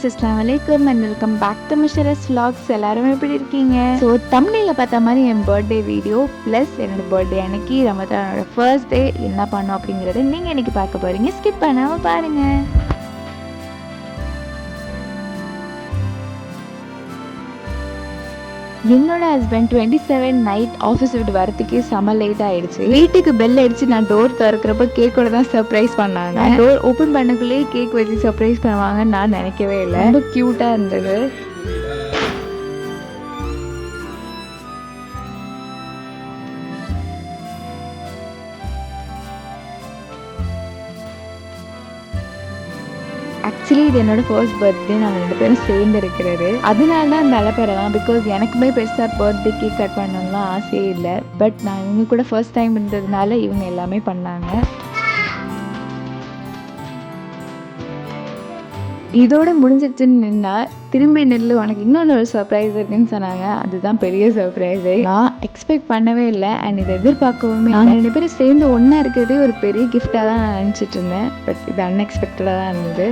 அஸ்ஸலாமு அலைக்கும் and welcome back to Mishara's vlogs. எல்லாரும் எப்படி இருக்கீங்க? ஸோ தம்ப்நெயிலில் பார்த்த மாதிரி என் பர்த்டே வீடியோ ப்ளஸ் என்னோடய பர்த்டே அன்னைக்கு ரமதானோட ஃபர்ஸ்ட் டே என்ன பண்ணோம் அப்படிங்கிறத நீங்கள் இன்றைக்கி பார்க்க போகிறீங்க. ஸ்கிப் பண்ணாமல் பாருங்கள். என்னோட ஹஸ்பண்ட் 27 நைட் ஆஃபீஸ் விட்டு வரத்துக்கே செம லேட் ஆகிடுச்சு. வீட்டுக்கு பெல் அடிச்சு நான் டோர் திறக்கிறப்ப கேக்கோட தான் சர்ப்ரைஸ் பண்ணாங்க. டோர் ஓப்பன் பண்ணக்குள்ளேயே கேக் வச்சு சர்ப்ரைஸ் பண்ணுவாங்கன்னு நான் நினைக்கவே இல்லை. ரொம்ப க்யூட்டாக இருந்தது. ஆக்சுவலி இது என்னோட ஃபர்ஸ்ட் பர்த்டே. நாங்கள் 2 பேரும் சேர்ந்து இருக்கிறது. அதனால தான் அந்த அலப்பறலாம். பிகாஸ் எனக்குமே பெருசாக பர்த்டே கேக் கட் பண்ணணும்லாம் ஆசையே இல்லை. பட் நான் இவங்க கூட ஃபர்ஸ்ட் டைம் இருந்ததுனால இவங்க எல்லாமே பண்ணாங்க. இதோட முடிஞ்சிச்சுன்னு நின்னா திரும்பி நெல்லு உனக்கு இன்னொன்று ஒரு சர்ப்ரைஸ் இருக்குன்னு சொன்னாங்க. அதுதான் பெரிய சர்ப்ரைஸே. நான் எக்ஸ்பெக்ட் பண்ணவே இல்லை அண்ட் இதை எதிர்பார்க்கவுமே. நாங்கள் 2 பேரும் சேர்ந்து ஒன்றா இருக்கிறதே ஒரு பெரிய கிஃப்டாக தான் நான் நினச்சிட்டு இருந்தேன். பட் இது அன்எக்ஸ்பெக்டடாக தான் இருந்தது.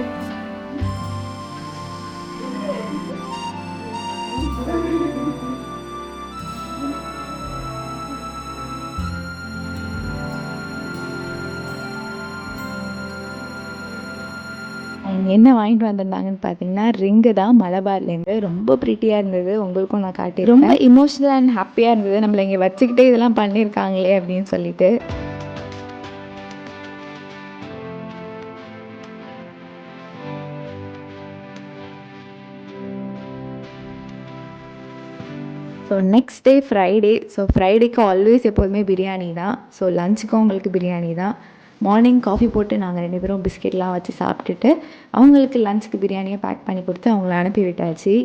என்ன வாங்கிட்டு வந்திருந்தாங்கன்னு பார்த்தீங்கன்னா ரிங்கு தான், மலபார்லேருந்து. ரொம்ப ப்ரிட்டியாக இருந்தது. உங்களுக்கும் நான் காட்டி ரொம்ப இமோஷனல் அண்ட் ஹாப்பியாக இருந்தது. நம்மளை இங்கே வச்சுக்கிட்டே இதெல்லாம் பண்ணியிருக்காங்களே அப்படின்னு சொல்லிட்டு. So next day Friday. So ஃப்ரைடேக்கு ஆல்வேஸ் எப்போதுமே பிரியாணி தான். ஸோ லஞ்சுக்கும் அவங்களுக்கு பிரியாணி தான். மார்னிங் காஃபி போட்டு நாங்கள் 2 பேரும் பிஸ்கெட்லாம் வச்சு சாப்பிட்டுட்டு அவங்களுக்கு லஞ்சுக்கு பிரியாணியை பேக் பண்ணி கொடுத்து அவங்கள அனுப்பி விட்டாச்சு.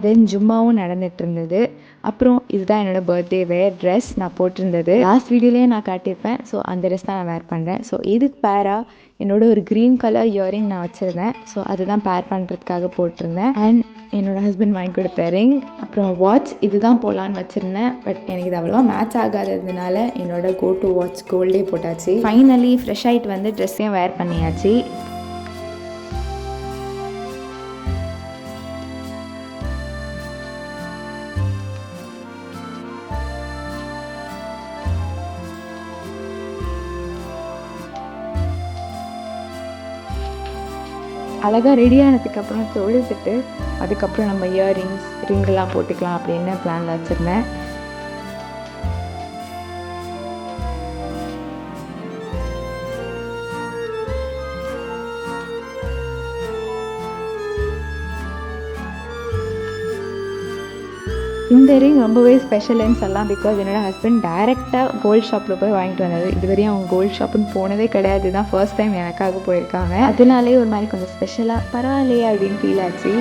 தென் ஜும்மாவும் நடந்துகிட்டு இருந்தது. அப்புறம் இதுதான் என்னோடய பர்த்டே வேர் ட்ரெஸ் நான் போட்டிருந்தது. லாஸ்ட் வீடியோலேயே நான் காட்டியிருப்பேன். ஸோ அந்த ட்ரெஸ் தான் நான் வேர் பண்ணுறேன். ஸோ இதுக்கு பேராக என்னோட ஒரு க்ரீன் கலர் இயரிங் நான் வச்சுருந்தேன். ஸோ அதுதான் பேர் பண்ணுறதுக்காக போட்டிருந்தேன். அண்ட் என்னோடய ஹஸ்பண்ட் வாங்கி கொடுத்த ரிங், அப்புறம் வாட்ச் இதுதான் போகலான்னு வச்சுருந்தேன். பட் எனக்கு இது அவ்வளோவா மேட்ச் ஆகாததுனால என்னோட கோ டு வாட்ச் கோல்டே போட்டாச்சு. ஃபைனலி ஃப்ரெஷ் ஆகிட்டு வந்து ட்ரெஸ்ஸையும் வேர் பண்ணியாச்சு. அழகாக ரெடி ஆனதுக்கப்புறம் தொழுதுட்டு அதுக்கப்புறம் நம்ம இயரிங்ஸ் ரிங்கெல்லாம் போட்டுக்கலாம் அப்படின்னு பிளானில் வச்சுருந்தேன். இந்த ரிங் ரொம்பவே ஸ்பெஷல்னு சொல்லலாம். பிகாஸ் என்னோடய ஹஸ்பண்ட் டைரெக்டாக கோல்ட் ஷாப்பில் போய் வாங்கிட்டு வந்தது. இதுவரையும் அவங்க கோல்ட் ஷாப்புன்னு போனதே கிடையாது. இதுதான் ஃபர்ஸ்ட் டைம் எனக்காக போயிருக்காங்க. அதனாலே ஒரு மாதிரி கொஞ்சம் ஸ்பெஷலாக பரவாயில்லையே அப்படின்னு ஃபீல் ஆச்சு.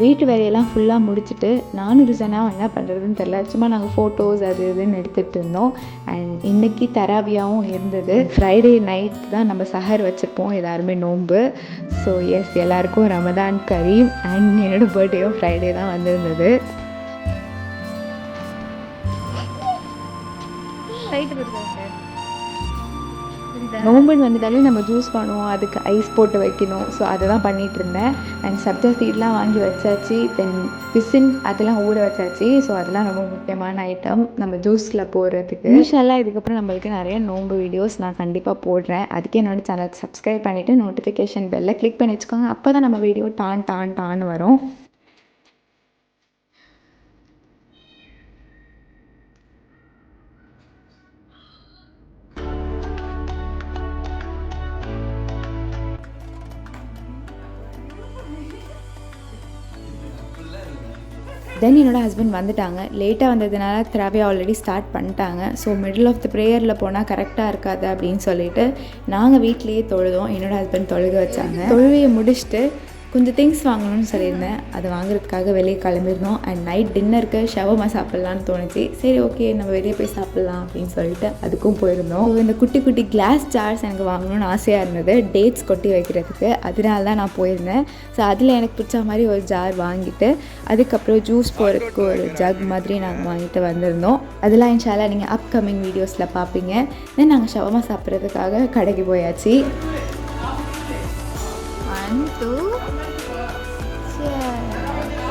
வீட்டு வேலையெல்லாம் ஃபுல்லாக முடிச்சுட்டு நானும் ரிசனாக என்ன பண்ணுறதுன்னு தெரில. சும்மா நாங்கள் ஃபோட்டோஸ் அது இதுன்னு எடுத்துகிட்டு இருந்தோம். அண்ட் இன்றைக்கி தராவியாகவும் இருந்தது. ஃப்ரைடே நைட் தான் நம்ம சஹர் வச்சுருப்போம் எல்லாருமே நோன்பு. ஸோ எஸ், எல்லாருக்கும் ரமதான் கரீம். அண்ட் என்னோடய பர்த்டேயும் ஃப்ரைடே தான் வந்திருந்தது. நோம்புன்னு வந்துட்டாலே நம்ம ஜூஸ் பண்ணுவோம், அதுக்கு ஐஸ் போட்டு வைக்கணும். ஸோ அதை தான் பண்ணிகிட்டு இருந்தேன். அண்ட் சப்ஜா சீட்லாம் வாங்கி வச்சாச்சு. தென் பிசின் அதெல்லாம் ஊற வச்சாச்சு. ஸோ அதெல்லாம் ரொம்ப முக்கியமான ஐட்டம் நம்ம ஜூஸில் போடுறதுக்கு. இன்ஷால்லாஹ் இதுக்கப்புறம் நம்மளுக்கு நிறைய நோம்பு வீடியோஸ் நான் கண்டிப்பாக போடுறேன். அதுக்கு என்னோட சேனல் சப்ஸ்கிரைப் பண்ணிவிட்டு நோட்டிஃபிகேஷன் பெல்லை கிளிக் பண்ணி வச்சுக்கோங்க. அப்போ தான் நம்ம வீடியோ டான்னு வரும். தென் என்னோடய ஹஸ்பண்ட் வந்துட்டாங்க. லேட்டாக வந்ததுனால தராவியா ஆல்ரெடி ஸ்டார்ட் பண்ணிட்டாங்க. ஸோ மிடில் ஆஃப் த ப்ரேயரில் போனால் கரெக்டாக இருக்காது அப்படின்னு சொல்லிட்டு நாங்கள் வீட்லேயே தொழுதோம். என்னோடய ஹஸ்பண்ட் தொழுக வச்சாங்க. தொழுவையை முடிச்சுட்டு கொஞ்சம் திங்ஸ் வாங்கணும்னு சொல்லியிருந்தேன். அதை வாங்குறதுக்காக வெளியே கிளம்பியிருந்தோம். அண்ட் நைட் டின்னருக்கு ஷவர்மா சாப்பிட்லான்னு தோணுச்சு. சரி ஓகே நம்ம வெளியே போய் சாப்பிட்லாம் அப்படின்னு சொல்லிட்டு அதுக்கும் போயிருந்தோம். ஸோ இந்த குட்டி குட்டி கிளாஸ் ஜார்ஸ் எனக்கு வாங்கணும்னு ஆசையாக இருந்தது, டேட்ஸ் கொட்டி வைக்கிறதுக்கு. அதனால தான் நான் போயிருந்தேன். ஸோ அதில் எனக்கு பிடிச்ச மாதிரி ஒரு ஜார் வாங்கிட்டு அதுக்கப்புறம் ஜூஸ் போடுறதுக்கு ஒரு ஜக் மாதிரி நாங்கள் வாங்கிட்டு வந்திருந்தோம். அதெல்லாம் இன்ஷால்லா நீங்கள் அப்கமிங் வீடியோஸில் பார்ப்பீங்க. தென் நாங்கள் ஷவர்மா சாப்பிட்றதுக்காக கடைக்கு போயாச்சு. 1 2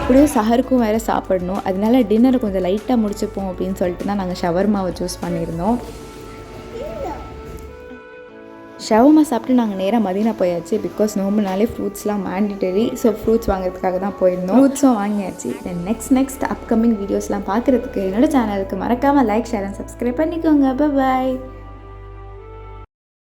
அப்படியே சஹருக்கும் வேறு சாப்பிடணும். அதனால டின்னரை கொஞ்சம் லைட்டாக முடிச்சுப்போம் அப்படின்னு சொல்லிட்டு தான் நாங்கள் ஷவர்மாவை சூஸ் பண்ணியிருந்தோம். ஷவர்மா சாப்பிட்டு நாங்கள் நேராக மதீனா போயாச்சு. பிகாஸ் நோம்புனாலே ஃப்ரூட்ஸ்லாம் மேண்டிட்டரி. ஸோ ஃப்ரூட்ஸ் வாங்குறதுக்காக தான் போயிருந்தோம். ஃப்ரூட்ஸும் வாங்கியாச்சு. தென் நெக்ஸ்ட் அப்கமிங் வீடியோஸ்லாம் பார்க்குறதுக்கு என்னோடய சேனலுக்கு மறக்காமல் லைக், ஷேர் அண்ட் சப்ஸ்கிரைப் பண்ணிக்கோங்க. பாய்.